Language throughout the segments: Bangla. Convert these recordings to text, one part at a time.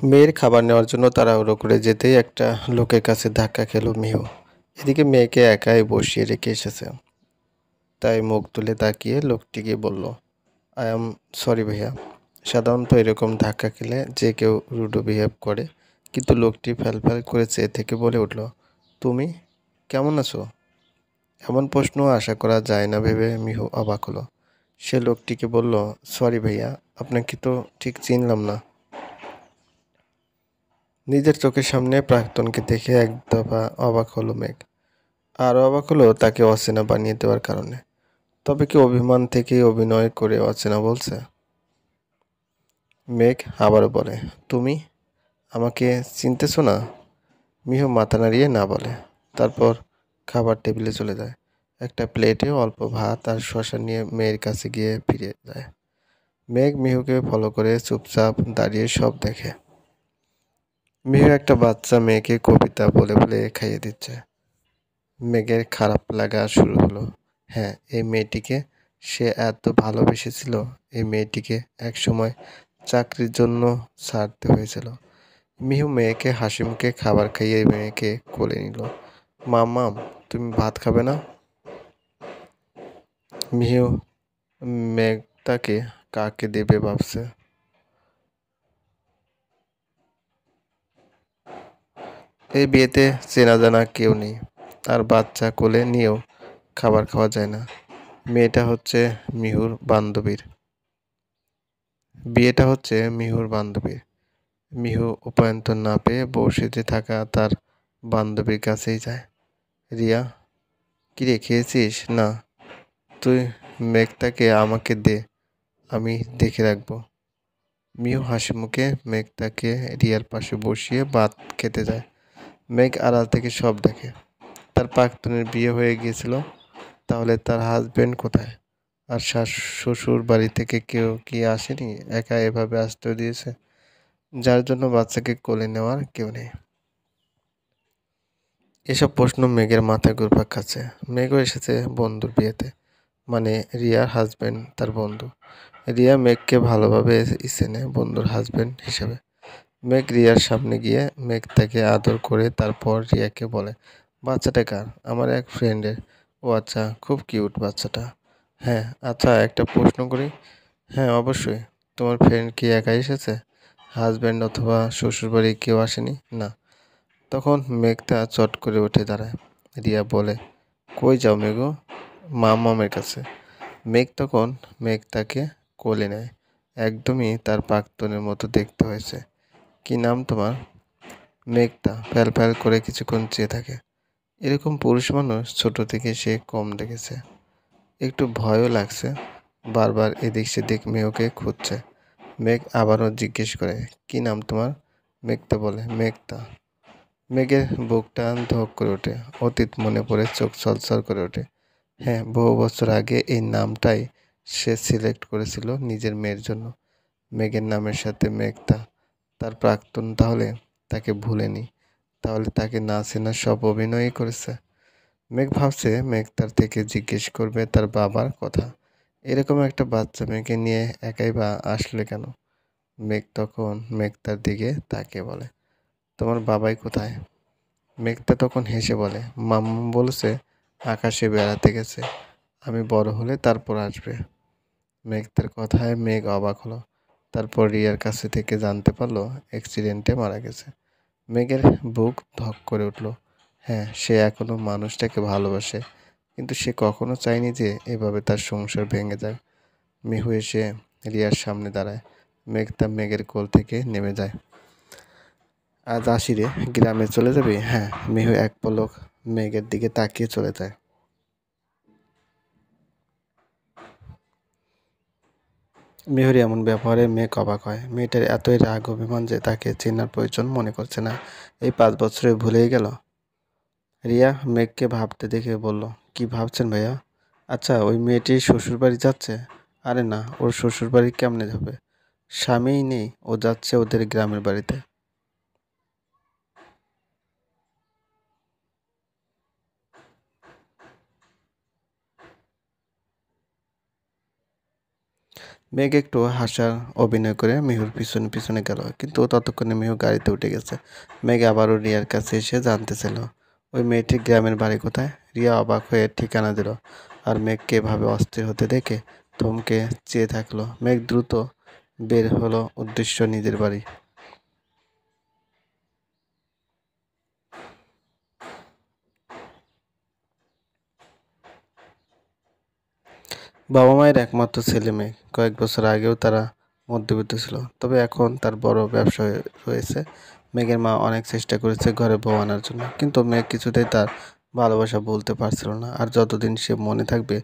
মেয়ের খাবার নেওয়ার জন্য তাড়াহুড়ো করে যেতেই একটা লোকের কাছে ধাক্কা খেল মিহু। এদিকে মেয়েকে একাই বসিয়ে রেখে এসেছে, তাই মুখ তুলে তাকিয়ে লোকটিকে বলল, আই এম সরি ভাইয়া। সাধারণত এরকম ধাক্কা খেলে যে কেউ রুডো বিহেভ করে, কিন্তু লোকটি ফ্যাল করে চেয়ে থেকে বলে উঠল, তুমি কেমন আছো? এমন প্রশ্ন আশা করা যায় না ভেবে মিহু অবাক হলো। সে লোকটিকে বলল, সরি ভাইয়া, আপনাকে তো ঠিক চিনলাম না। নিজের চোখের সামনে প্রাক্তনকে দেখে এক দফা অবাক হলো মেঘ। আরও অবাক হলো তাকে অচেনা বানিয়ে দেওয়ার কারণে। তবে কি অভিমান থেকেই অভিনয় করে অচেনা বলছে? মেঘ আবারও বলে, তুমি আমাকে চিনতেছো না? মিহু মাথা নাড়িয়ে না বলে। তারপর খাবার টেবিলে চলে যায়। একটা প্লেটে অল্প ভাত আর শসা নিয়ে মেয়ের কাছে গিয়ে ফিরে যায়। মেঘ মিহুকে ফলো করে চুপচাপ দাঁড়িয়ে সব দেখে। মিহু একটা বাচ্চা মেয়েকে কবিতা বলে বলে খাইয়ে দিচ্ছে। মেঘের খারাপ লাগা শুরু হলো। হ্যাঁ, এই মেয়েটিকে সে এত ভালোবেসেছিল। এই মেয়েটিকে একসময় চাকরির জন্য ছাড়তে হয়েছিল। মিহু মেয়েকে হাসিমুখে খাবার খাইয়ে মেয়েকে কোলে নিল। মাম্মাম, তুমি ভাত খাবে না? মিহু মেঘটাকে কাকে দেবে ভাবছে। এই বিয়েতে চেনা জানা কেউ নেই, আর বাচ্চা কোলে নিয়েও খাবার খাওয়া যায় না। মেয়েটা হচ্ছে মিহুর বান্ধবীর বিয়েটা হচ্ছে মিহুর বান্ধবীর। মিহু উপায়ন্তর না পেয়ে বউ সেজে থাকা তার বান্ধবীর কাছেই যায়। রিয়া, কিরে খেয়েছিস? না। তুই মেঘটাকে আমাকে দে, আমি দেখে রাখবো। মিহু হাসিমুখে মেঘটাকে রিয়ার পাশে বসিয়ে ভাত খেতে যায়। মেঘ আড়াল থেকে সব দেখে। তার প্রাক্তনের বিয়ে হয়ে গিয়েছিল, তাহলে তার হাজবেন্ড কোথায়? আর শ্বশুর বাড়ি থেকে কেউ কি আসেনি, একা এভাবে আশ্রয় দিয়েছে, যার জন্য বাচ্চাকে কোলে নেওয়ার কেউ নেই? এসব প্রশ্ন মেঘের মাথায় ঘুরপাক খাচ্ছে। মেঘও এসেছে বন্ধুর বিয়েতে, মানে রিয়ার হাজবেন্ড তার বন্ধু। রিয়া মেঘকে ভালোভাবে চেনে বন্ধুর হাজবেন্ড হিসেবে। মেঘ রিয়ার সামনে গিয়ে মেঘ তাকে আদর করে তারপর রিয়াকে বলে, বাচ্চাটা কার? আমার এক ফ্রেন্ডের। ও আচ্ছা, খুব কিউট বাচ্চাটা। হ্যাঁ, আচ্ছা একটা প্রশ্ন করি। হ্যাঁ অবশ্যই। তোমার ফ্রেন্ড কি একাই এসেছে? হাজবেন্ড অথবা শ্বশুরবাড়ি কেউ আসেনি? না। তখন মেঘটা চট করে উঠে দাঁড়ায়। রিয়া বলে, কই যাও মেঘো? মামের কাছে। মেঘ তাকে কোলে নেয়। একদমই তার প্রাক্তনের মতো দেখতে হয়েছে। কি নাম তোমার? মেঘটা ফ্যাল করে কিছুক্ষণ চেয়ে থাকে। এরকম পুরুষ মানুষ ছোট থেকে সে কম দেখেছে। একটু ভয়ও লাগছে। বারবার এদিক সেদিক মেঘকে খুঁজছে। মেঘ আবারও জিজ্ঞেস করে, কি নাম তোমার? মেঘটা বলে, মেঘতা। মেঘের বুকটা ধক করে ওঠে। অতীত মনে পড়ে চোখ ছলছল করে ওঠে। হ্যাঁ, বহু বছর আগে এই নামটাই সে সিলেক্ট করেছিল নিজের মেয়ের জন্য। মেঘের নামের সাথে মেঘতা তার প্রাক্তন, তাহলে তাকে ভুলেনি, তাহলে তাকে না চেনার সব অভিনয়ই করেছে। মেঘ ভাবছে মেঘতার থেকে জিজ্ঞেস করবে তার বাবার কথা। এরকম একটা বাচ্চা মেয়েকে নিয়ে একাই বা আসলে কেন? মেঘতার দিকে তাকিয়ে বলে, তোমার বাবাই কোথায়? মেঘতা তখন হেসে বলে, মাম্মু বলেছে আকাশে বেড়াতে গেছে, আমি বড় হলে তারপর আসবে। মেঘতার কথায় মেঘ অবাক হলো। তারপর রিয়ার কাছে থেকে জানতে পারলো অ্যাক্সিডেন্টে মারা গেছে। মেঘের বুক ধক করে উঠল। হ্যাঁ, সে এখনো মানুষটাকে ভালোবাসে, কিন্তু সে কখনো চায়নি যে এভাবে তার সংসার ভেঙে যায়। মিহু এসে রিয়ার সামনে দাঁড়ায়। মেঘতা মেঘের কোল থেকে নেমে যায়। আজ আসি রে, গ্রামে চলে যাবি? হ্যাঁ। মিহু এক পলক মেঘের দিকে তাকিয়ে চলে যায়। মিহুর এমন ব্যবহারে মেঘ অবাক হয়। মেয়েটার এতই রাগ অভিমান যে তাকে চেনার প্রয়োজন মনে করছে না। এই 5 বছরে ভুলেই গেল। রিয়া মেঘকে ভাবতে দেখে বলল, কি ভাবছেন ভাইয়া? আচ্ছা, ওই মেয়েটি শ্বশুরবাড়ি যাচ্ছে? আরে না, ওর শ্বশুরবাড়ি কেমনে যাবে? স্বামীই নেই, ও যাচ্ছে ওদের গ্রামের বাড়িতে। মেঘ একটু হাসার অভিনয় করে মিহুর পিছনে পিছনে গেল, কিন্তু ততক্ষণে মিহু গাড়িতে উঠে গেছে। মেঘ আবারও রিয়ার কাছে এসে জানতে চাইল ওই মেয়েটির গ্রামের বাড়ি কোথায়। রিয়া অবাক হয়ে ঠিকানা দিল, আর মেঘকে এভাবে অস্থির হতে দেখে থমকে চেয়ে থাকলো। মেঘ দ্রুত বের হলো, উদ্দেশ্য নিজের বাড়ি। বাবা মায়ের একমাত্র ছেলে মেয়ে। কয়েক বছর আগেও তারা মধ্যবিত্ত ছিল, তবে এখন তার বড় ব্যবসা রয়েছে। মেঘের মা অনেক চেষ্টা করেছে ঘরে বউ আনার জন্য, কিন্তু মেঘ কিছুতেই তার ভালোবাসা বলতে পারছিল না। আর যতদিন সে মনে থাকবে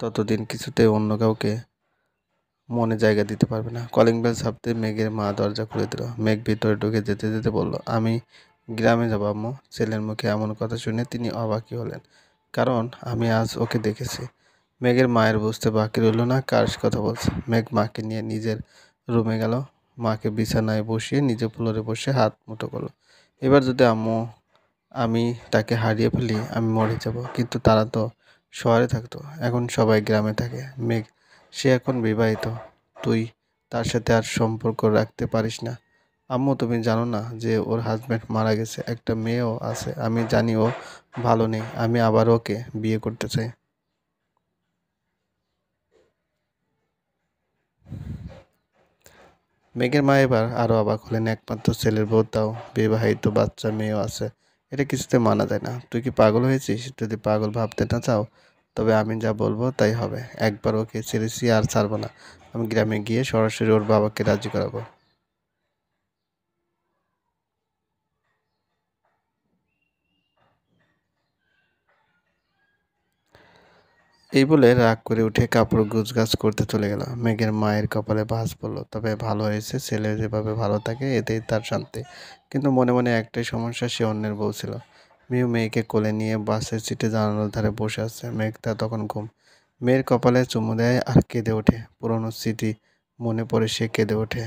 ততদিন কিছুতেই অন্য কাউকে মনে জায়গা দিতে পারবে না। কলিং বেল ছাপতে মেঘের মা দরজা খুলে দিল। মেঘ ভিতরে ঢুকে যেতে যেতে বলল, আমি গ্রামে যাবো আম্মু। ছেলের মুখে এমন কথা শুনে তিনি অবাকই হলেন, কারণ আমি আজ ওকে দেখেছি। মেঘের মায়ের বুঝতে বাকি রইল না কার কথা বলছে। মেঘ মাকে নিয়ে নিজের রুমে গেল। মাকে বিছানায় বসিয়ে নিজে ফ্লোরে বসে হাত মুঠো করলো। এবার যদি আমি তাকে হারিয়ে ফেলি আমি মরে যাব। কিন্তু তারা তো শহরে থাকতো, এখন সবাই গ্রামে থাকে। মেঘ, সে এখন বিবাহিত, তুই তার সাথে আর সম্পর্ক রাখতে পারিস না। আম্মু, তুমি জানো না যে ওর হাজব্যান্ড মারা গেছে, একটা মেয়েও আছে। আমি জানি ও ভালো নেই, আমি আবার ওকে বিয়ে করতে চাই। মেঘের মা এবার আরো অবাক হলেন। একমাত্র ছেলের বউ, তাও বিবাহিত, বাচ্চা মেয়েও আছে। এটা কিছুতে মানা যায় না। তুই কি পাগল হয়েছিস? যদি পাগল ভাবতে না চাও তবে আমি যা বলবো তাই হবে। একবার ওকে ছেড়েছি আর ছাড়বো না। আমি গ্রামে গিয়ে সরাসরি ওর বাবাকে রাজি করাবো। এই বলে রাগ করে উঠে কাপড় গোছগাছ করতে চলে গেল। মেঘের মায়ের কপালে ভাঁজ পড়ল। তবে ভালো হয়েছে, ছেলে যেভাবে ভালো থাকে এতেই তার শান্তি। কিন্তু মনে মনে একটাই সমস্যা, সে অন্যের বউ ছিল। মিউ মেয়েকে কোলে নিয়ে বাসের সিটে জানালার ধারে বসে আছে। মেঘটা তখন ঘুম। মেয়ের কপালে চুমু দেয় আর কেঁদে ওঠে। পুরনো স্মৃতি মনে পড়ে সে কেঁদে ওঠে।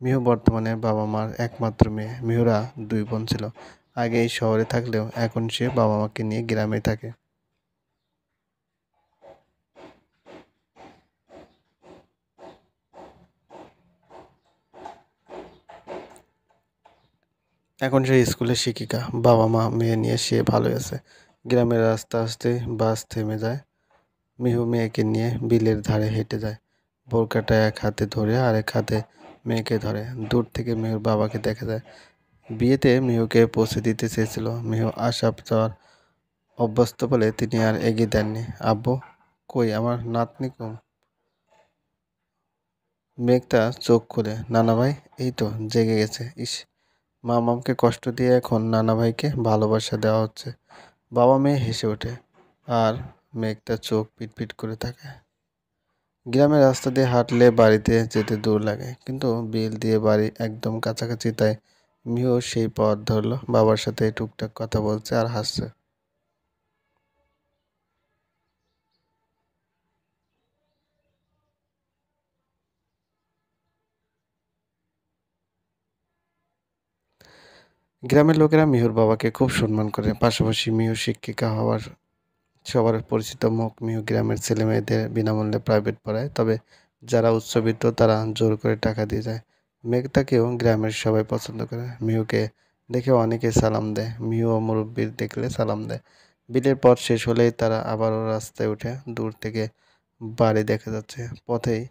মিহু বর্তমানে বাবা মার একমাত্র মেয়ে। মিহুরা দুই বোন ছিল। আগে এই শহরে থাকলেও এখন সে বাবা মাকে নিয়ে গ্রামে থাকে। এখন সে স্কুলের শিক্ষিকা। বাবা মা মেয়ে নিয়ে সে ভালোই আছে। গ্রামের রাস্তা আসতে বাস থেমে যায়। মিহু মেয়েকে নিয়ে বিলের ধারে হেঁটে যায়। বোরকাটা এক হাতে ধরে আরেক হাতে মেয়েকে ধরে। দূর থেকে মিহুর বাবাকে দেখা যায়। বিয়েতে মিহুকে পৌঁছে দিতে চেয়েছিল। মিহু আসার যাওয়ার অভ্যস্ত বলে তিনি আর এগিয়ে দেননি। আব্বু, কই আমার নাতনি কম? মেঘটা চোখ খুলে, নানা ভাই এই তো জেগে গেছে। ইস, মামাকে কষ্ট দিয়ে এখন নানা ভাইকে ভালোবাসা দেওয়া হচ্ছে। বাবা মেয়ে হেসে ওঠে, আর মেঘটা চোখ পিটপিট করে থাকে। গ্রামের রাস্তা দিয়ে হাঁটলে বাড়িতে যেতে দূর লাগে, কিন্তু বিল দিয়ে বাড়ি একদম কাছাকাছি, তাই মিও সেই পথ ধরলো। বাবার সাথে টুকটাক কথা বলছে আর হাসছে। গ্রামের লোকেরা মিহুর বাবাকে খুব সম্মান করে। পাশাপাশি মিহু শিক্ষিকা হওয়ার সবার পরিচিত মুখ। মিহু গ্রামের ছেলে মেয়েদের বিনামূল্যে প্রাইভেট পড়ায়, তবে যারা উচ্চবিত্ত তারা জোর করে টাকা দিয়ে যায়। মেঘতাকেও গ্রামের সবাই পছন্দ করে। মিহুকে দেখে অনেকে সালাম দেয়। মিহুও মুরব্বির দেখলে সালাম দেয়। বিলের পথ শেষ হলেই তারা আবারও রাস্তায় উঠে। দূর থেকে বাড়ি দেখা যাচ্ছে। পথেই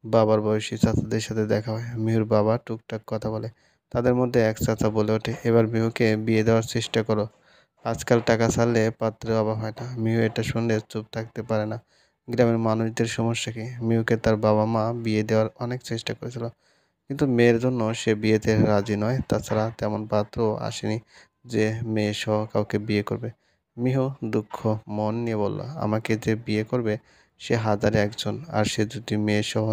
বাবার বয়সী চাচাদের সাথে দেখা হয়। মিহুর বাবা টুকটাক কথা বলে। তাদের মধ্যে এক চাচা বলে ওঠে, এবার মিহুকে বিয়ে দেওয়ার চেষ্টা করো। আজকাল টাকা ছাড়লে পাত্রের অভাব হয় না। মিহু এটা শুনলে চুপ থাকতে পারে না। গ্রামের মানুষদের সমস্যা কি? মিহুকে তার বাবা মা বিয়ে দেওয়ার অনেক চেষ্টা করেছিল, কিন্তু মেয়ের জন্য সে বিয়েতে রাজি নয়। তাছাড়া তেমন পাত্রও আসেনি যে মেয়ে সহ কাউকে বিয়ে করবে। মিহু দুঃখ মন নিয়ে বলল, আমাকে যে বিয়ে করবে সে হাজারে একজন, আর সে যদি মেয়ে সহ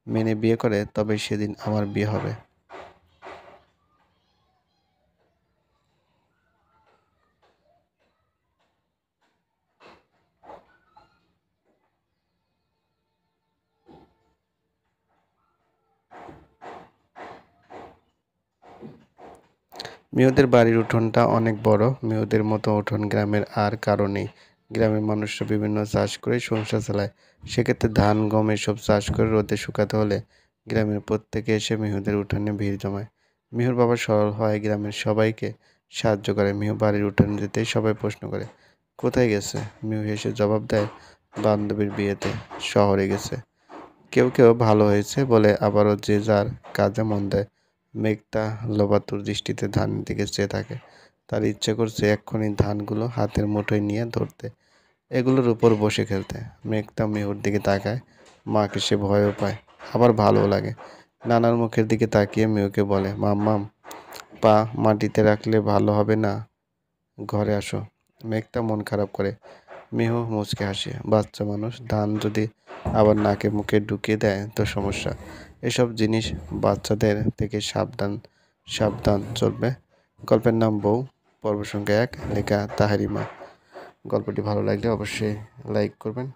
মেনে বিয়ে করে তবে সেদিন আমার বিয়ে হবে। মিহুদের বাড়ির উঠোনটা অনেক বড়। মিহুদের মতো উঠোন গ্রামের আর কারো নেই। গ্রামের মানুষরা বিভিন্ন চাষ করে সংসার চালায়। সেক্ষেত্রে ধান, গম এসব চাষ করে রোদে শুকাতে হলে গ্রামের প্রত্যেকে এসে মিহুদের উঠানে ভিড় জমায়। মিহুর বাবা সরল হয় গ্রামের সবাইকে সাহায্য করে। মিহু বাড়ির উঠানে যেতেই সবাই প্রশ্ন করে, কোথায় গেছে? মিহু হেসে জবাব দেয়, বান্ধবীর বিয়েতে শহরে গেছে। কেউ কেউ ভালো হয়েছে বলে, আবারও যে যার কাজে মন দেয়। মেঘটা লোভাতুর দৃষ্টিতে ধানের দিকে চেয়ে থাকে। তার ইচ্ছে করছে এক্ষুনি ধানগুলো হাতের মুঠোয় নিয়ে ধরতে, এগুলোর উপর বসে খেলতে। মেঘটা মিহুর দিকে তাকায়, মাকে সে ভয়ও পায়, আবার ভালোও লাগে। নানার মুখের দিকে তাকিয়ে মিহুকে বলে, মাম্মাম, পা মাটিতে রাখলে ভালো হবে না, ঘরে আসো। মেঘটা মন খারাপ করে। মিহু মুচকে হাসে, বাচ্চা মানুষ, ধান যদি আবার নাকে মুখে ঢুকিয়ে দেয় তো সমস্যা। এসব জিনিস বাচ্চাদের থেকে সাবধান সাবধান চলবে। গল্পের নাম বউ, পর্ব সংখ্যা 1, লেখা তাহারিমা। গল্পটি ভালো লাগলে অবশ্যই লাইক করবেন,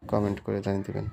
কমেন্ট করে জানিয়ে দেবেন।